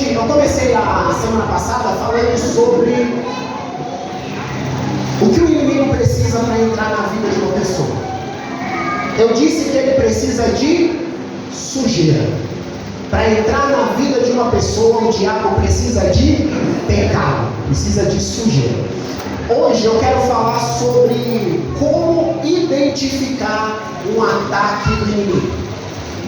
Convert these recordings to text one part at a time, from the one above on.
eu comecei a semana passada falando sobre o que o inimigo precisa para entrar na vida de uma pessoa. Eu disse que ele precisa de sujeira. Para entrar na vida de uma pessoa, o diabo precisa de pecado, precisa de sujeira. Hoje eu quero falar sobre como identificar um ataque do inimigo.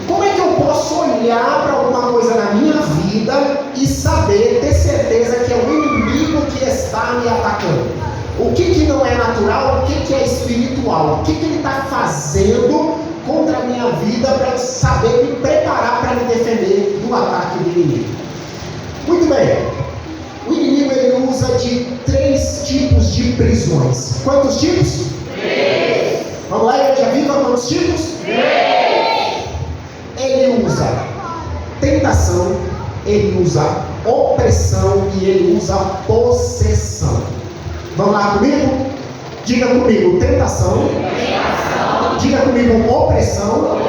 Como é que eu posso olhar para alguma coisa na minha vida e saber, ter certeza que é o inimigo que está me atacando? O que não é natural, o que é espiritual? O que ele está fazendo contra a minha vida para eu saber me preparar para me defender do ataque do inimigo? Muito bem. O inimigo ele usa de 3 tipos de prisões. Quantos tipos? 3. Vamos lá, Igreja Viva, quantos tipos? 3. Ele usa tentação, ele usa opressão e ele usa possessão. Vamos lá comigo? Diga comigo tentação. Diga comigo opressão.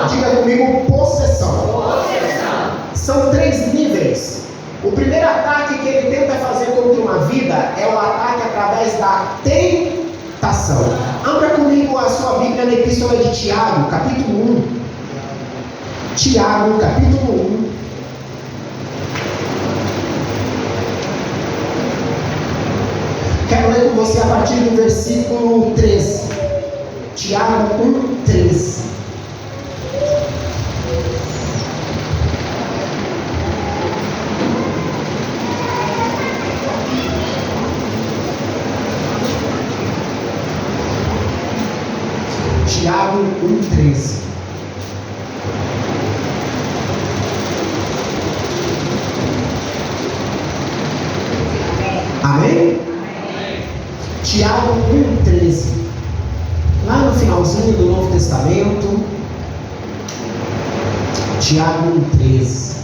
Diga comigo possessão. São 3 níveis. O primeiro ataque que ele tenta fazer contra uma vida é o ataque através da tentação. Abra comigo a sua Bíblia na Epístola de Tiago, capítulo 1. Tiago, capítulo 1. Quero ler com você a partir do versículo 13. Tiago 1, 13. Tiago 1, 13. Amém? Tiago 1, 13. Lá no finalzinho do Novo Testamento. Tiago 1, 13.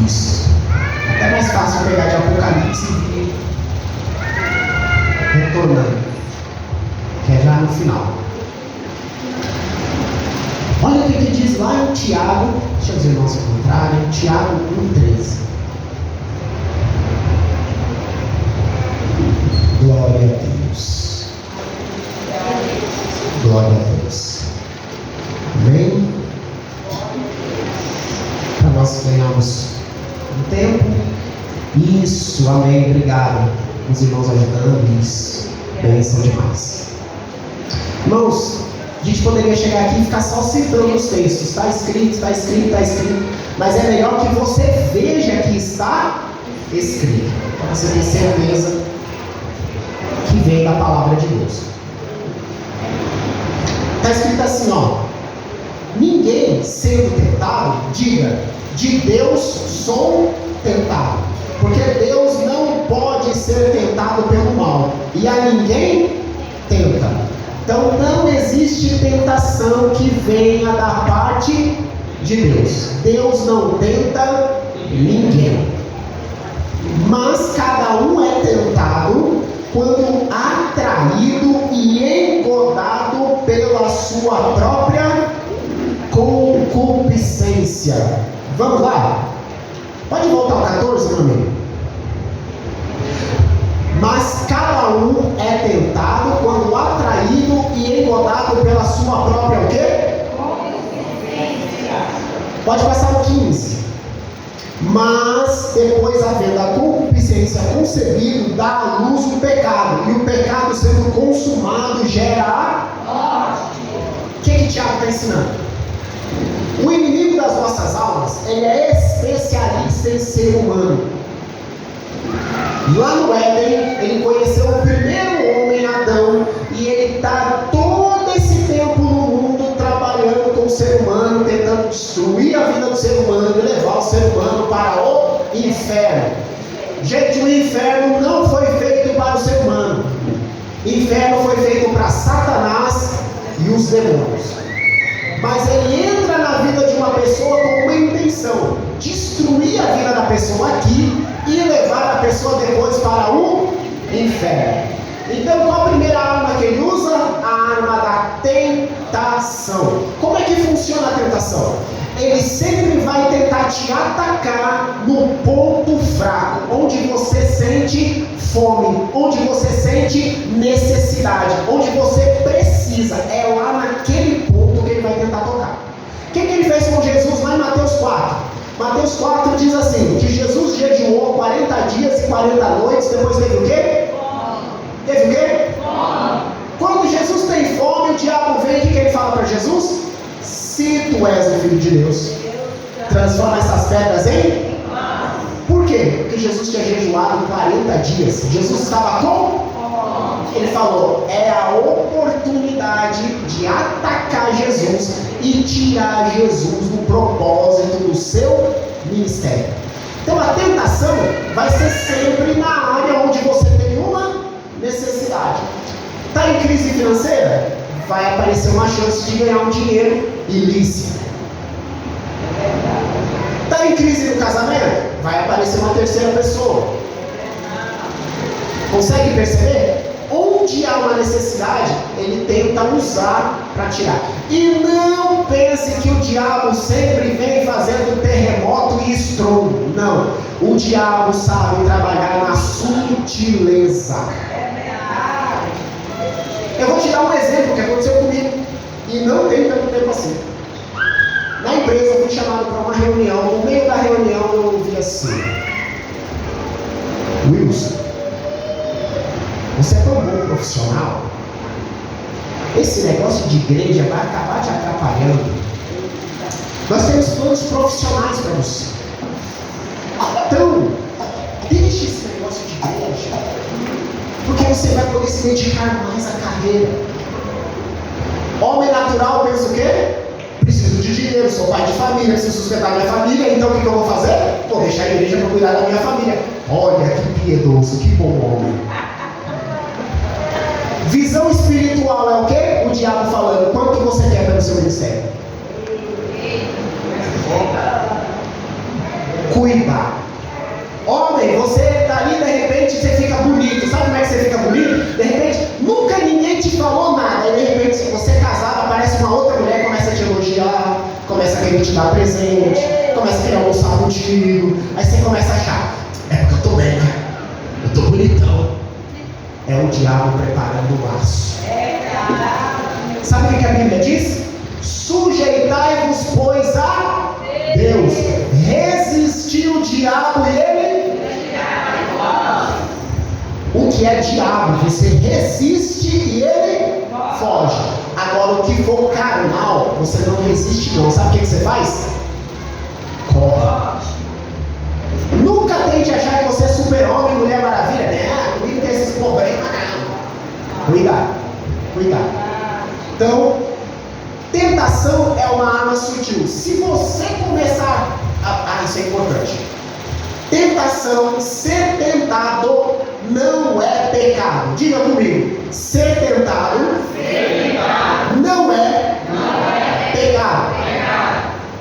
Isso. É mais fácil pegar de Apocalipse e ir retornando. Que é já no final. Olha o que diz lá em Tiago. Deixa eu dizer o nosso contrário. Tiago 1, 13. Glória a Deus. Glória a Deus. Amém? Para nós ganharmos um tempo. Isso, amém. Obrigado. Os irmãos ajudando. Isso. Bênção demais. Irmãos, a gente poderia chegar aqui e ficar só citando os textos. Está escrito, está escrito, está escrito. Mas é melhor que você veja que está escrito. Para você ter certeza que vem da palavra de Deus. Está escrito assim, ó. Ninguém sendo tentado, diga, de Deus sou tentado. Porque Deus não pode ser tentado pelo mal. E a ninguém tenta. Então não existe tentação que venha da parte de Deus. Deus não tenta ninguém. Mas cada um é tentado quando atraído e engodado pela sua própria concupiscência. Vamos lá? Pode voltar ao 14, meu amigo? Mas cada um é tentado quando atraído e engodado pela sua própria o quê? Concupiscência. Pode passar o 15. Mas depois, havendo a concupiscência concebido, dá à luz o pecado, e o pecado sendo consumado gera a morte. O que Tiago está ensinando? O inimigo das nossas almas, ele é especialista em ser humano. Lá no Éden, ele conheceu o primeiro homem, Adão, e ele está todo esse tempo no mundo trabalhando com o ser humano, tentando destruir a vida do ser humano e levar o ser humano para o inferno. Gente, o inferno não foi feito para o ser humano. O inferno foi feito para Satanás e os demônios. Mas ele entra na vida de uma pessoa com uma intenção: destruir a vida da pessoa aqui e levar a pessoa depois para o inferno. Então, qual a primeira arma que ele usa? A arma da tentação. Como é que funciona a tentação? Ele sempre vai tentar te te atacar no ponto fraco, onde você sente fome, onde você sente necessidade, onde você precisa. É lá naquele ponto que ele vai tentar tocar. O que ele fez com Jesus lá em Mateus 4? Mateus 4 diz assim, que Jesus jejuou 40 dias e 40 noites, depois teve o quê? Fome. Teve o quê? Fome. Quando Jesus tem fome, o diabo vem, o que ele fala para Jesus? Se tu és o Filho de Deus, transforma essas pedras em? Por quê? Porque Jesus tinha jejuado 40 dias. Jesus estava com? Ele falou, é a oportunidade de atacar Jesus e tirar Jesus do propósito do seu ministério. Então a tentação vai ser sempre na área onde você tem uma necessidade. Está em crise financeira? Vai aparecer uma chance de ganhar um dinheiro ilícito. Está em crise no casamento? Vai aparecer uma terceira pessoa. Consegue perceber? Onde há uma necessidade, ele tenta usar para tirar. E não pense que o diabo sempre vem fazendo terremoto e estrondo. Não. O diabo sabe trabalhar na sutileza. Eu vou te dar um exemplo que aconteceu comigo. E não tem tanto tempo assim. Na empresa eu fui chamado para uma reunião. No meio da reunião eu ouvi assim: Wilson, você é tão bom profissional, esse negócio de igreja vai acabar te atrapalhando. Nós temos planos profissionais para você. Então, deixe esse negócio de igreja, porque você vai poder se dedicar mais à carreira. Homem natural pensa o quê? Preciso de dinheiro, sou pai de família, preciso sustentar minha família, então o que eu vou fazer? Vou deixar a igreja para cuidar da minha família. Olha que piedoso, que bom homem. Visão espiritual é o quê? O diabo falando, quanto você quer pelo seu ministério? Cuidar. Homem, você está ali, de repente você fica bonito. Sabe como é que você fica bonito? De repente, nunca ninguém te falou nada. Aí de repente, se você é casado, aparece uma outra mulher, começa a te elogiar, começa a querer te dar presente, começa a querer almoçar contigo. Aí você começa a achar, é porque eu estou bem, né? Eu estou bonitão. É o diabo preparando o laço. Sabe o que a Bíblia diz? Sujeitai-vos, pois, a Deus. Resistir o diabo e ele? O que é diabo? Você resiste e ele foge. Agora, o que for carnal, você não resiste não. Sabe o que você faz? Corre. Nunca tente achar que você é super-homem, mulher maravilha, né? Comigo tem esses problemas, não. Cuidado. Então, tentação é uma arma sutil. Se você começar isso é importante. Tentação, ser tentado não é pecado. Diga comigo. Ser tentado não é pecado.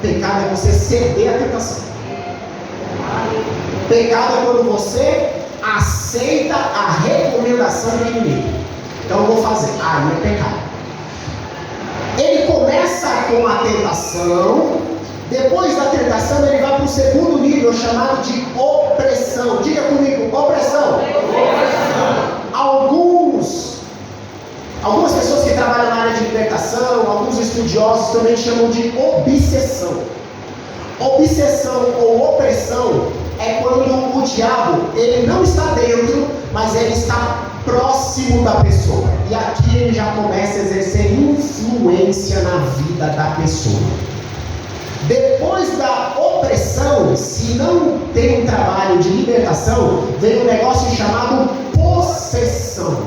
Pecado é você ceder à tentação. Pecado é quando você aceita a recomendação do inimigo. Então eu vou fazer. Não é pecado. Ele começa com a tentação. Depois da tentação ele vai para o segundo nível, chamado de opressão. Diga comigo, opressão. Algumas pessoas que trabalham na área de libertação, alguns estudiosos também chamam de obsessão. Obsessão ou opressão é quando o diabo, ele não está dentro, mas ele está próximo da pessoa. E aqui ele já começa a exercer influência na vida da pessoa. Depois da opressão, se não tem um trabalho de libertação, vem um negócio chamado possessão.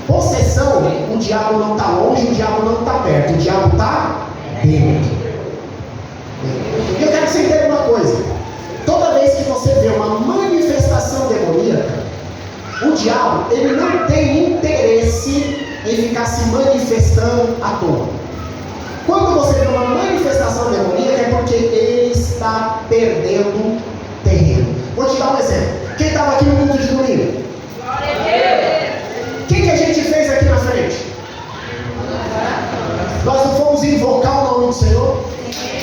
Possessão, o diabo não está longe, o diabo não está perto, o diabo está dentro. E eu quero que você entenda uma coisa. Toda vez que você vê uma manifestação demoníaca, o diabo, ele não tem interesse em ficar se manifestando à toa. Quando você vê uma manifestação demoníaca, é porque ele está perdendo terreno. Vou te dar um exemplo. Quem estava aqui no culto de domingo? O que a gente fez aqui na frente? Nós não fomos invocar o nome do Senhor?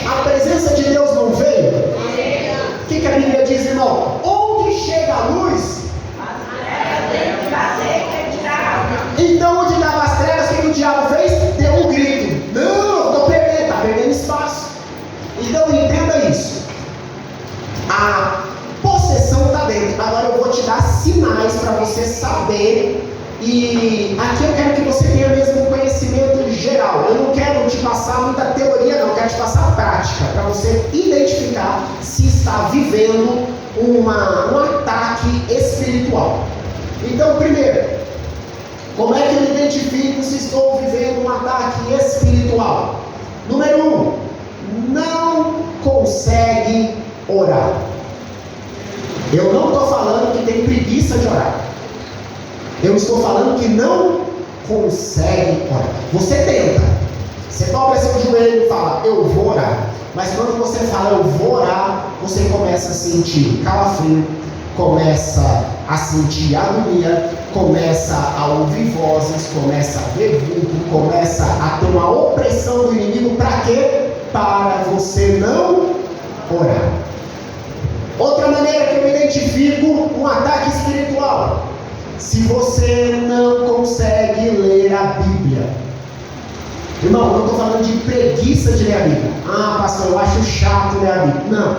A presença de Deus não veio? você saber. E aqui eu quero que você tenha mesmo um conhecimento geral. Eu não quero te passar muita teoria, não. Eu quero te passar a prática, para você identificar se está vivendo um ataque espiritual. Então, primeiro, como é que eu identifico se estou vivendo um ataque espiritual? Número 1, não consegue orar. Eu não estou falando que tem preguiça de orar. Eu estou falando que não consegue orar. Você tenta. Você dobra seu joelho e fala, eu vou orar. Mas quando você fala, eu vou orar, você começa a sentir calafrio, começa a sentir agonia, começa a ouvir vozes, começa a ver vulto, começa a ter uma opressão do inimigo. Para quê? Para você não orar. Outra maneira que eu identifico um ataque espiritual: se você não consegue ler a Bíblia. Irmão, eu não estou falando de preguiça de ler a Bíblia. Ah, pastor, eu acho chato ler a Bíblia. Não,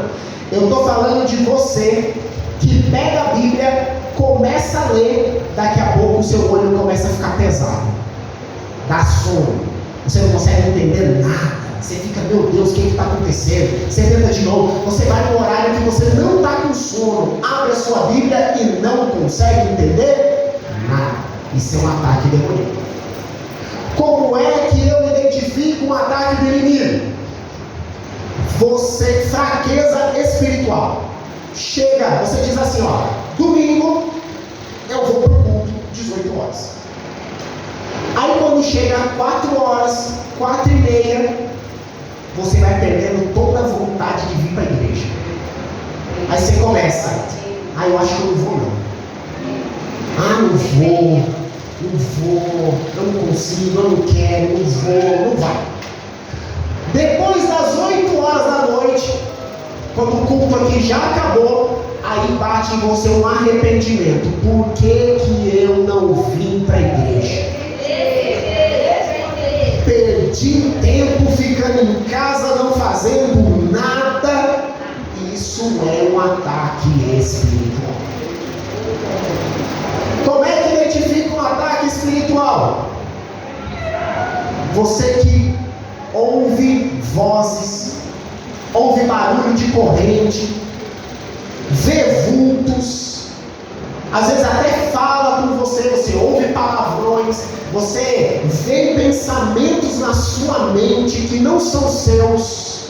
eu estou falando de você que pega a Bíblia, começa a ler, daqui a pouco o seu olho começa a ficar pesado, dá sono, você não consegue entender nada. Você fica, meu Deus, o que está acontecendo? Você tenta de novo, você vai no horário que você não está com sono, abre a sua Bíblia e não consegue entender nada. Isso é um ataque demoníaco. Como é que eu identifico um ataque do inimigo? Você, fraqueza espiritual. Chega, você diz assim, ó, domingo eu vou para o culto 18 horas. Aí quando chega 4 horas, 4h30, você vai perdendo toda a vontade de vir para a igreja. Aí você começa, eu acho que eu não vou não. Não vou, eu não consigo, eu não quero, não vou, não vai. Depois das 8 horas da noite, quando o culto aqui já acabou, aí bate em você um arrependimento. Por que eu não vim para a igreja? Perdi tempo ficando em casa, não fazendo nada. Isso é um ataque espiritual. Como é que identifica um ataque espiritual? Você que ouve vozes, ouve barulho de corrente, vê vultos, às vezes até fala com você, você ouve palavrões, você vê pensamentos na sua mente que não são seus.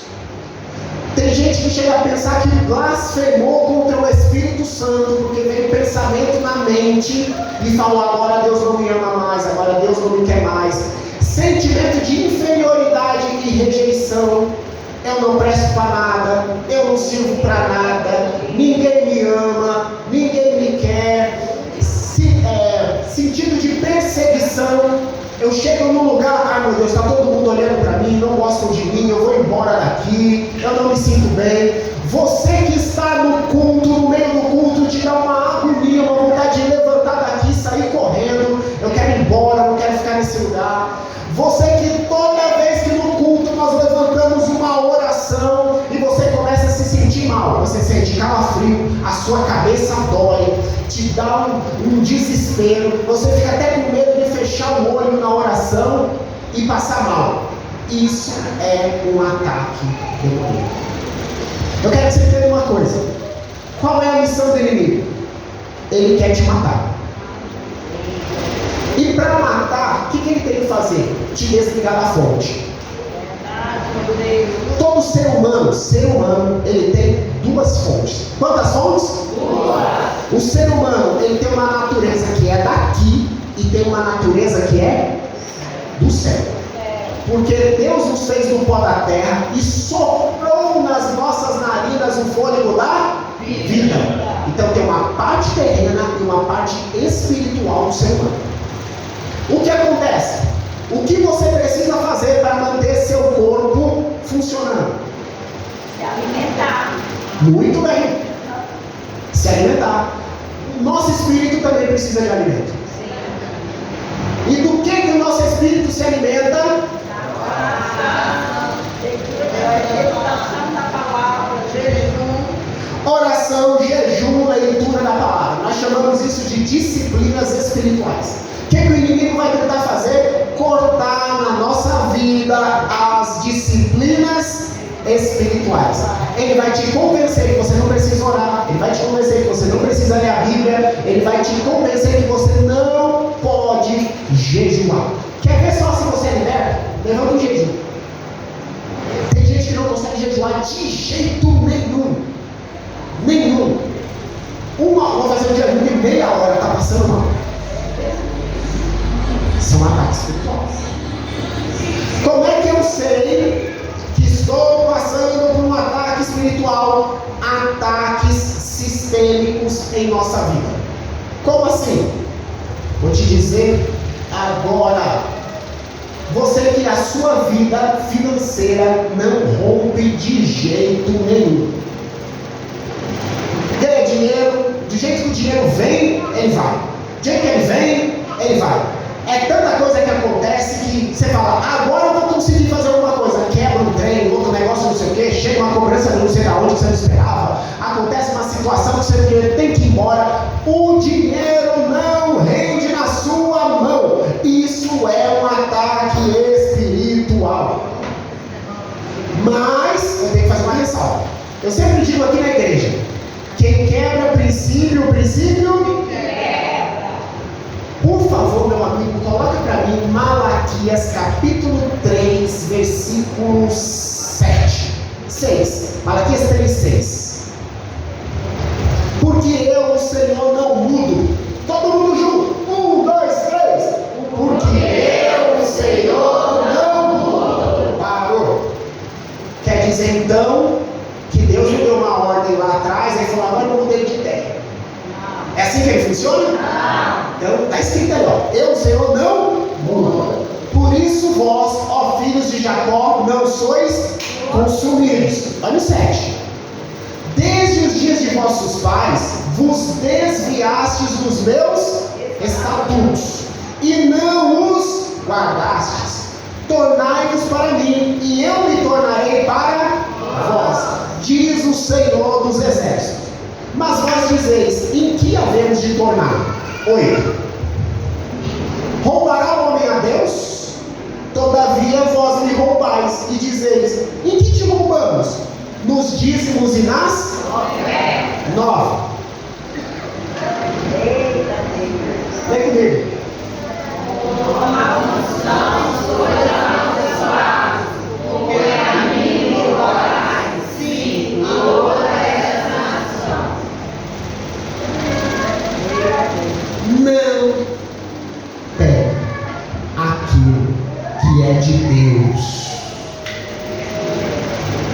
Tem gente que chega a pensar que blasfemou contra o Espírito Santo, porque veio pensamento na mente e falou, agora Deus não me ama mais, agora Deus não me quer mais. Sentimento de inferioridade e rejeição. Eu não presto para nada, eu não sirvo para nada, ninguém me ama, ninguém me quer. Sentido de perseguição. Eu chego num lugar, meu Deus, está todo mundo olhando para mim, não gostam de mim, eu vou embora daqui, eu não me sinto bem. Você que está no culto, no meio do culto, te dá uma agonia, uma vontade de levantar daqui e sair correndo. Eu quero ir embora, não quero ficar nesse lugar. Você que toda vez que no culto nós levantamos uma oração e você começa a se sentir mal, você sente calafrio, a sua cabeça dói, te dá um desespero, você fica até com medo de fechar o olho na oração e passar mal. Isso é um ataque demoníaco. Eu quero que você entenda uma coisa. Qual é a missão do inimigo? Ele quer te matar. E para matar, o que ele tem que fazer? Te desligar da fonte. Todo ser humano, ele tem 2 fontes. Quantas fontes? 2. O ser humano, ele tem uma natureza que é daqui e tem uma natureza que é do céu. Porque Deus nos fez do pó da terra e soprou nas nossas narinas o fôlego da vida. Então tem uma parte terrena e uma parte espiritual do ser humano. O que acontece? O que você precisa fazer para manter seu corpo funcionando? Se alimentar. Muito bem. Se alimentar. O nosso espírito também precisa de alimento. Sim. E do que o nosso espírito se alimenta? Oração, jejum, leitura da palavra. Nós chamamos isso de disciplinas espirituais. O que o inimigo vai tentar fazer? Cortar na nossa vida as disciplinas espirituais. Ele vai te convencer que você não precisa orar, ele vai te convencer que você não precisa ler a Bíblia, ele vai te convencer que você não pode jejuar. Quer ver só se você é liberto? Levanta o jejum. Tem gente que não consegue jejuar de jeito nenhum. Vou fazer um jejum de meia hora, tá passando mal. São ataques espirituais. Como é que eu sei que estou passando por um ataque espiritual? Ataques sistêmicos em nossa vida. Como assim? Vou te dizer agora. Você que a sua vida financeira não rompe de jeito nenhum. Ganha dinheiro, do jeito que o dinheiro vem, ele vai. Do jeito que ele vem, ele vai. É tanta coisa que acontece que você fala, agora eu vou conseguir fazer alguma coisa. Quebra um trem, outro negócio, não sei o quê, chega uma cobrança não sei da onde que você não esperava. Acontece uma situação que você tem que ir embora. O dinheiro não rende na sua mão. Isso é um ataque espiritual. Mas eu tenho que fazer uma ressalva. Eu sempre digo aqui na igreja, quem quebra princípio por favor, meu amigo, coloca para mim Malaquias capítulo 3, versículo 6. Malaquias 3, 6. Porque eu, o Senhor, não mudo. Todo mundo junto. 1, 2, 3. Porque eu, o Senhor, não mudo. Parou. Quer dizer então que Deus me deu uma ordem lá atrás e falou, agora eu mudei de ideia. É assim que ele funciona? Não. Então está escrito aí, ó. Eu, Senhor, não mudo. Por isso vós, ó filhos de Jacó, não sois consumidos. Olha o 7. Desde os dias de vossos pais, vos desviastes dos meus estatutos, e não os guardastes. Tornai-vos para mim, e eu me tornarei para vós, diz o Senhor dos exércitos. Mas vós dizeis, em que havemos de tornar? 8. Roubará o homem a Deus? Todavia vós me roubais, e dizeis, em que te roubamos? Nos dízimos e nas? 9. Lê comigo. Não pegue aquilo que é de Deus.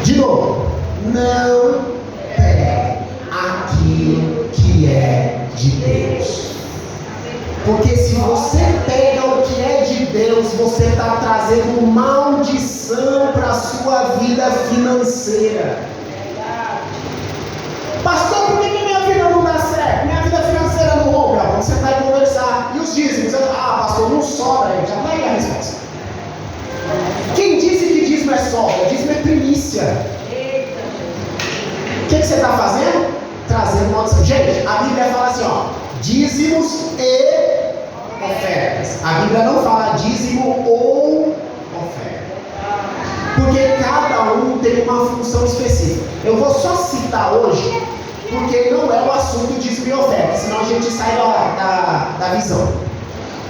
De novo, não pegue aquilo que é de Deus. Porque se você pega o que é de Deus, você está trazendo maldição para a sua vida financeira. Pastor, por que minha vida não dá certo? Minha vida financeira não rompe. Vamos sentar e conversar. E os dízimos? Pastor, não sobra. Já está aí a resposta. Quem disse que dízimo é sobra? Dízimo é primícia. O que você está fazendo? Trazendo maldição. Gente, a Bíblia fala assim, ó, dízimos e ofertas. A Bíblia não fala dízimo ou oferta. Porque cada um tem uma função específica. Eu vou só citar hoje, porque não é o assunto dízimo e oferta, senão a gente sai da visão.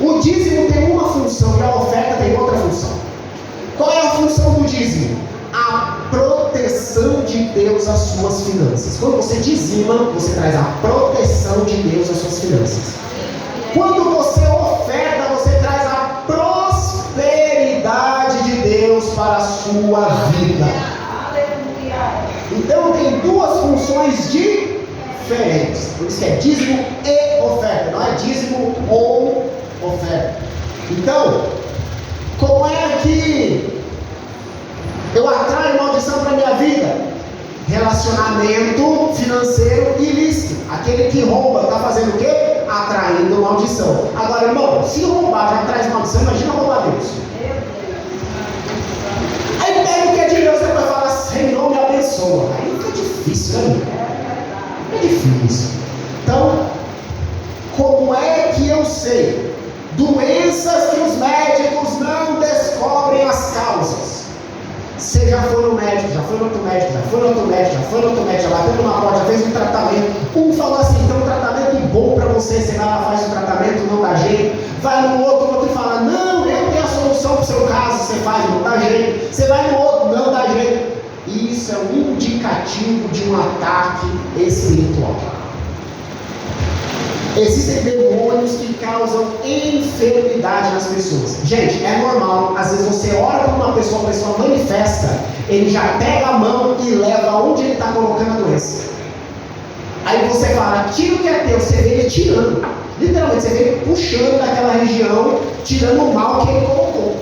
O dízimo tem uma função e a oferta tem outra função. Qual é a função do dízimo? A proteção de Deus às suas finanças. Quando você dizima, você traz a proteção de Deus às suas finanças. Quando você oferta, você traz a prosperidade de Deus para a sua vida. Então tem duas funções diferentes. Por isso que é dízimo e oferta. Não é dízimo ou oferta. Então, como é que eu atraio maldição para a minha vida? Relacionamento financeiro ilícito. Aquele que rouba está fazendo o quê? Atraindo maldição. Agora, irmão, se roubar já traz maldição, imagina roubar Deus. Aí pega o que é de Deus e vai falar, Senhor, me abençoa. Aí fica difícil, né? É difícil. Então, sei. Doenças que os médicos não descobrem as causas. Você já foi no médico, já foi no outro médico, já foi no outro médico, já foi no outro médico, já bateu numa porta, já fez um tratamento. Um falou assim, tem um tratamento bom para você, você vai lá, faz o tratamento, não dá jeito. Vai no outro, o outro fala, não, eu tenho a solução para o seu caso, você faz, não dá jeito. Você vai no outro, não dá jeito. Isso é um indicativo de um ataque espiritual. Existem demônios que causam enfermidade nas pessoas. Gente, é normal. Às vezes você ora para uma pessoa, a pessoa manifesta, ele já pega a mão e leva onde ele está colocando a doença. Aí você fala, tira o que é teu, você vê ele tirando. Literalmente, você vê ele puxando daquela região, tirando o mal que ele colocou.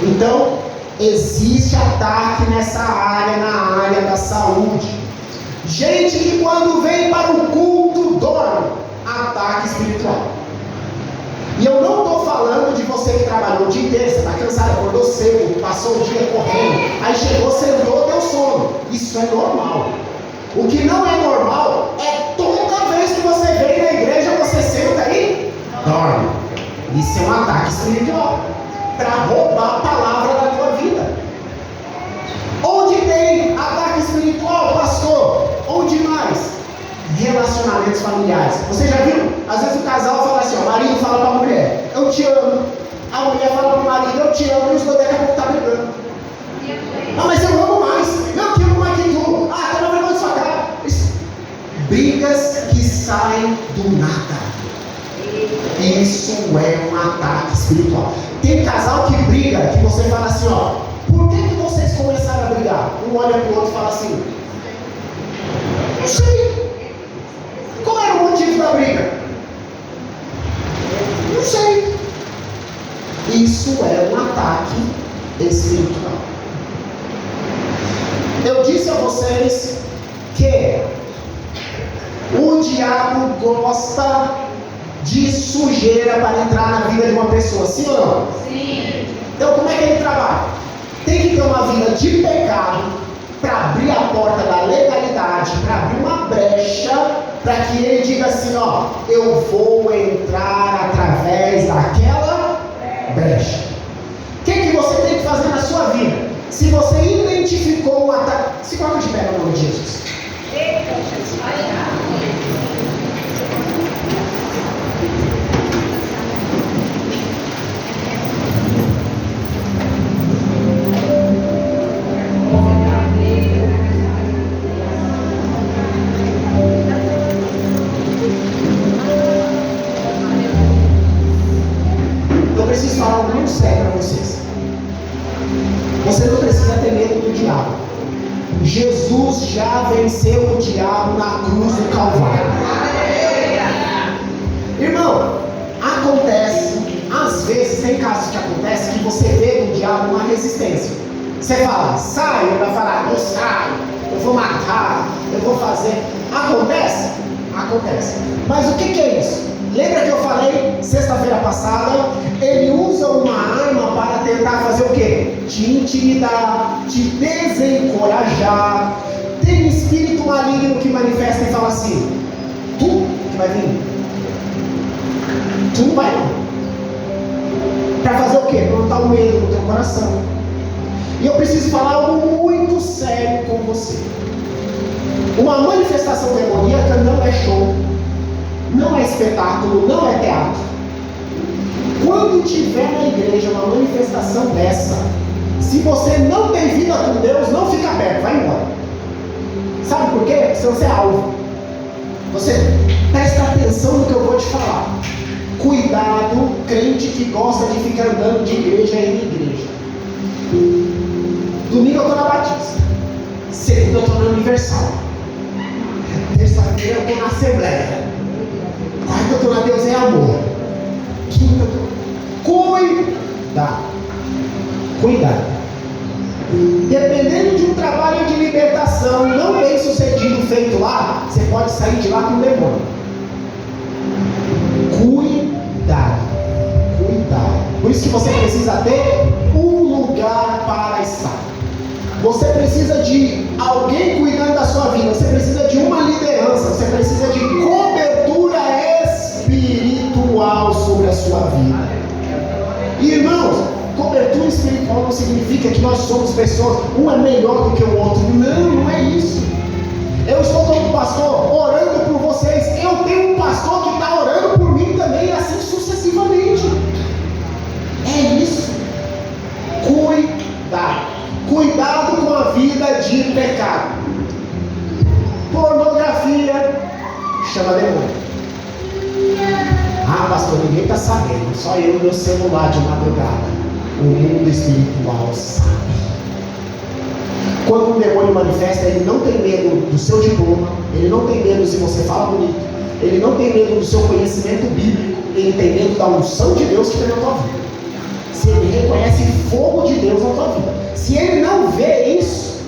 Então, existe ataque nessa área, na área da saúde. Gente que quando vem para o culto dorme, ataque espiritual. E eu não estou falando de você que trabalhou o dia inteiro, você está cansado, acordou cedo, passou o dia correndo, aí chegou, sentou, deu sono. Isso é normal. O que não é normal é toda vez que você vem na igreja, você senta e dorme. Isso é um ataque espiritual para roubar a palavra da tua vida. Onde tem ataque espiritual, pastor? Onde mais? Relacionamentos familiares. Você já viu? Às vezes o casal fala assim, o marido fala para a mulher, eu te amo. A mulher fala para o marido, eu te amo. E os dois daqui a pouco estão brigando. Não, mas eu amo mais. Eu te amo mais que tu. Ah, tá na vergonha da sua cara. Brigas que saem do nada. Isso é um ataque espiritual. Tem casal que briga, que você fala assim, ó, por que vocês começaram a brigar? Um olha para o outro e fala assim, não sei. Qual era o motivo da briga? Não sei. Isso é um ataque espiritual. Eu disse a vocês que o diabo gosta de sujeira para entrar na vida de uma pessoa, sim ou não? Sim. Então como é que ele trabalha? Tem que ter uma vida de pecado para abrir a porta da legalidade, para abrir uma brecha, para que ele diga assim, ó, eu vou entrar através daquela brecha. O que você tem que fazer na sua vida? Se você identificou um ataque, se coloca de pé no nome de Jesus. Eita, Jesus, vai lá. Eu preciso falar algo muito sério para vocês. Você não precisa ter medo do diabo. Jesus já venceu o diabo na cruz do Calvário. Irmão, acontece, às vezes, tem casos que acontece que você vê no diabo uma resistência. Você fala, sai, ele vai falar, não sai, eu vou matar, eu vou fazer. Acontece? Acontece. Mas o que é isso? Lembra que eu falei sexta-feira passada? Ele usa uma arma para tentar fazer o quê? Te intimidar, te desencorajar. Tem um espírito maligno que manifesta e fala assim, tu que vai vir? Tu não vai não. Para fazer o quê? Plantar o medo no teu coração. E eu preciso falar algo muito sério com você. Uma manifestação demoníaca não é show, não é espetáculo, não é teatro. Quando tiver na igreja uma manifestação dessa, se você não tem vida com Deus, não fica perto, vai embora. Sabe por quê? Porque você é alvo. Você presta atenção no que eu vou te falar. Cuidado, crente que gosta de ficar andando de igreja em igreja. Domingo eu estou na Batista, segunda eu estou na Universal, terça-feira eu estou na Assembleia, quarta eu estou na Deus é Amor, quinta eu estou... Cuidado. Dependendo de um trabalho de libertação não bem sucedido feito lá, você pode sair de lá com um demônio. Cuidado. Por isso que você precisa ter um lugar para estar. Você precisa de alguém cuidando da sua vida. Você precisa de uma liderança. Você precisa de cobertura espiritual. significa que nós somos pessoas, um é melhor do que o outro. Não, não é isso. Eu estou como pastor orando por vocês. Eu tenho um pastor que está orando por mim também, assim sucessivamente. É isso. Cuidado com a vida de pecado. Pornografia chama demônio. Ah, pastor, ninguém está sabendo. Só eu e meu celular de madrugada. O mundo espiritual sabe. Quando um demônio manifesta, ele não tem medo do seu diploma, ele não tem medo se você fala bonito, ele não tem medo do seu conhecimento bíblico, ele tem medo da unção de Deus que tem na tua vida. Se ele reconhece fogo de Deus na tua vida, se ele não vê isso,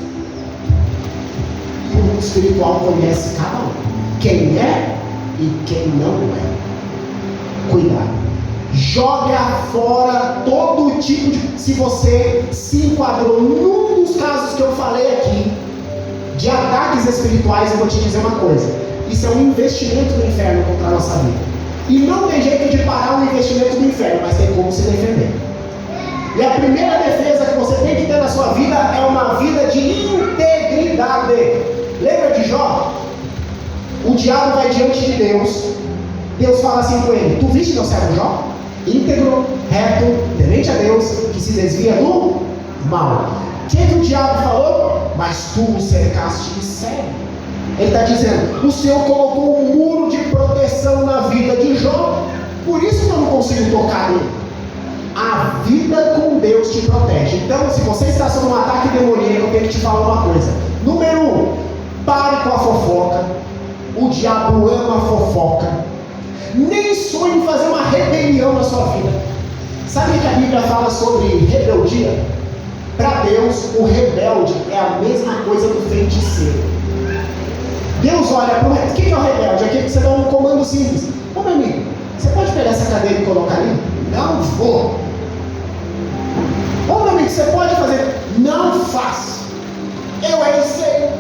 o mundo espiritual conhece cada um, quem é e quem não é. Cuidado. Joga fora todo tipo de... Se você se enquadrou num dos casos que eu falei aqui, de ataques espirituais, eu vou te dizer uma coisa. Isso é um investimento do inferno contra a nossa vida. E não tem jeito de parar o investimento do inferno, mas tem como se defender. E a primeira defesa que você tem que ter na sua vida é uma vida de integridade. Lembra de Jó? O diabo vai diante de Deus. Deus fala assim com ele: tu viste meu servo Jó? Íntegro, reto, temente a Deus, que se desvia do mal. O que o diabo falou? Mas tu o cercaste de cego. Ele está dizendo: o Senhor colocou um muro de proteção na vida de Jó, por isso que eu não consigo tocar nele. A vida com Deus te protege. Então, se você está sob um ataque demoníaco, eu tenho que te falar uma coisa. Número 1, pare com a fofoca. O diabo ama a fofoca. Nem sonhe em fazer uma rebelião na sua vida. Sabe que a Bíblia fala sobre rebeldia? Para Deus, o rebelde é a mesma coisa do feiticeiro. Deus olha para o rebelde. O que é o rebelde? Aquele que você dá um comando simples. Ô meu amigo, você pode pegar essa cadeira e colocar ali? Não vou. Ô meu amigo, você pode fazer? Não faço. Eu é que sei.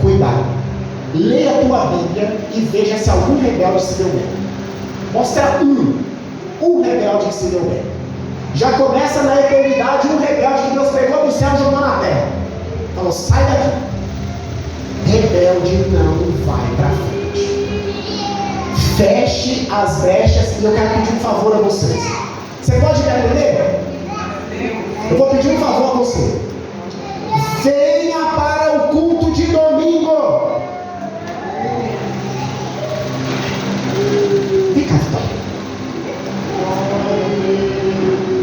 Cuidado. Leia a tua Bíblia e veja se algum rebelde se deu bem. Mostra um rebelde que se deu bem. Já começa na eternidade um rebelde que Deus pegou do céu e jogou na terra. Falou: sai daqui. Rebelde não vai para frente. Feche as brechas. E eu quero pedir um favor a vocês. Você pode me atender? Eu vou pedir um favor a você. Venha para o culto de domingo. Fica, Vitória.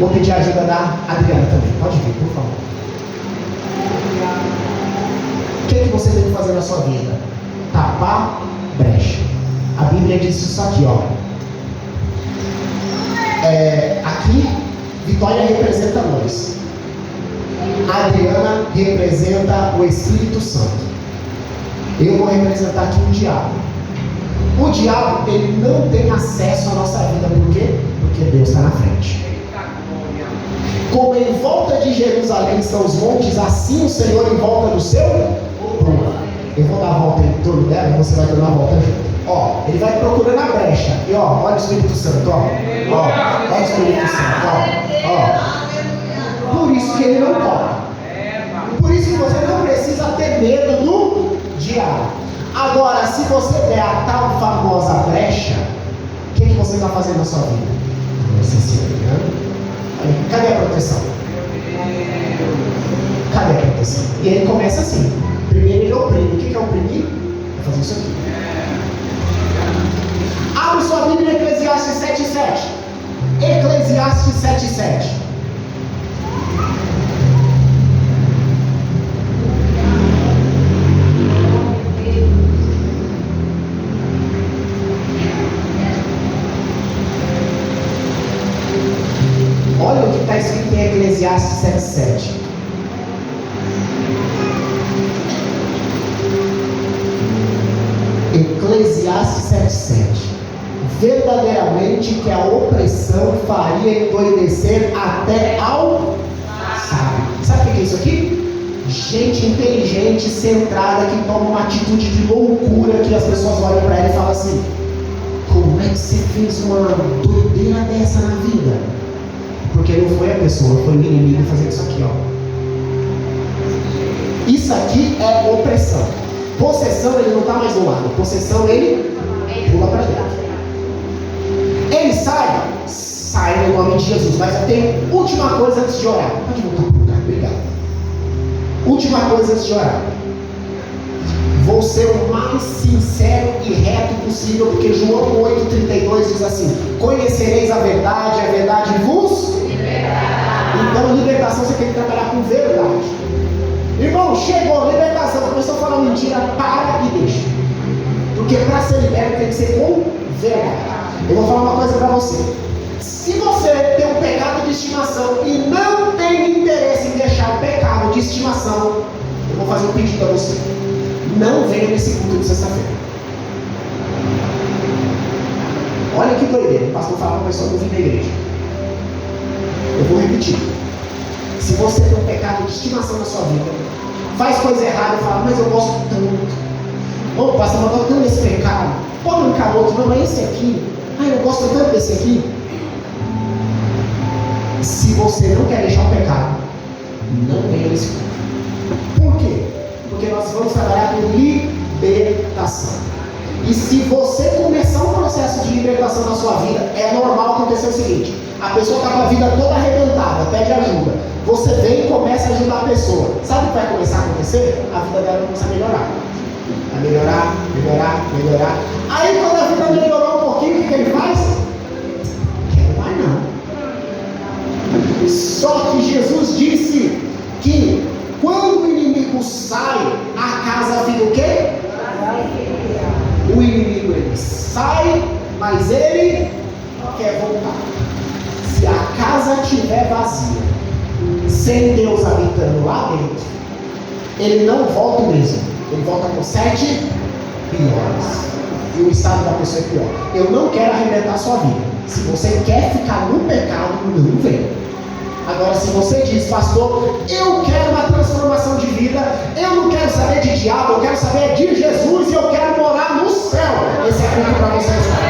Vou pedir a ajuda da Adriana também. Pode vir, por favor. O que você tem que fazer na sua vida? Tapar brecha. A Bíblia diz isso aqui, ó. Aqui, Vitória representa nós. A Adriana representa o Espírito Santo. Eu vou representar aqui o diabo. O diabo, ele não tem acesso à nossa vida. Por quê? Porque Deus está na frente. Como em volta de Jerusalém estão os montes, assim o Senhor em volta do seu povo. Eu vou dar a volta em torno dela e você vai dar a volta junto. Ó, ele vai procurando a brecha. E ó, olha o Espírito Santo, ó. Olha o Espírito Santo, ó. Por isso que ele não toca. Por isso que você não precisa ter medo do diabo. Agora, se você der a tal famosa brecha, o que você está fazendo na sua vida? Você se engana. Cadê a proteção? Cadê a proteção? E ele começa assim. Primeiro ele oprime. O que é oprimir? É fazer isso aqui. Abre sua Bíblia em Eclesiastes 7:7. Eclesiastes 7:7. Olha o que está escrito em Eclesiastes 7:7. Eclesiastes 7:7. Verdadeiramente que a opressão faria endoidecer até ao sábio. Sabe o que é isso aqui? Gente inteligente, centrada, que toma uma atitude de loucura, que as pessoas olham para ela e falam assim: como é que você fez uma doideira dessa na vida? Porque não foi a pessoa, foi o inimigo fazendo isso aqui, ó. Isso aqui é opressão. Possessão, ele não está mais do lado. Possessão, ele pula para dentro. Ele sai no nome de Jesus. Mas eu tenho última coisa antes de orar. Pode voltar para o lugar, obrigado. Última coisa antes de orar. Vou ser o mais sincero e reto possível, porque João 8,32 diz assim: conhecereis a verdade vos libertará. Então, libertação você tem que trabalhar com verdade. Irmão, chegou, libertação, começou a falar mentira, para e deixa. Porque para ser liberto tem que ser com verdade. Eu vou falar uma coisa para você. Se você tem um pecado de estimação e não tem interesse em deixar o pecado de estimação, eu vou fazer um pedido a você. Não venha nesse culto de sexta-feira. Olha que doideira. O pastor fala para a pessoa não vir na igreja. Eu vou repetir. Se você tem um pecado de estimação na sua vida, faz coisa errada e fala, mas eu gosto tanto. Ô pastor, eu gosto tanto desse pecado. Pode brincar outro, não, mas esse aqui. Eu gosto tanto desse aqui. Se você não quer deixar o pecado, não venha nesse culto. Por quê? Porque nós vamos trabalhar com libertação. E se você começar um processo de libertação na sua vida, é normal acontecer o seguinte: a pessoa está com a vida toda arrebentada, pede ajuda. Você vem e começa a ajudar a pessoa. Sabe o que vai começar a acontecer? A vida dela começa a melhorar. A melhorar, melhorar, melhorar. Aí quando a vida melhorou um pouquinho, o que ele faz? Quero mais não. Só que Jesus disse que quando o inimigo sai, a casa fica o quê? O inimigo ele sai, mas ele quer voltar. Se a casa estiver vazia, sem Deus habitando lá dentro, ele não volta mesmo. Ele volta com 7 piores. E o estado da pessoa é pior. Eu não quero arrebentar a sua vida. Se você quer ficar no pecado, não vem. Agora, se você diz, pastor, eu quero uma transformação de vida, eu não quero saber de diabo, eu quero saber de Jesus e eu quero morar no céu. Esse é culto para você estar.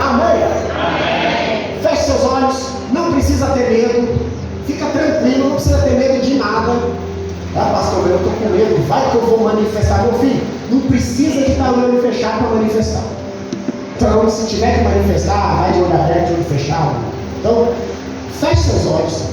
Amém? Amém? Feche seus olhos, não precisa ter medo, fica tranquilo, não precisa ter medo de nada. Pastor, eu estou com medo, vai que eu vou manifestar. Meu filho, não precisa de estar olhando fechado para manifestar. Então, se tiver que manifestar, vai de olho aberto, de olho fechado. Então, feche seus olhos.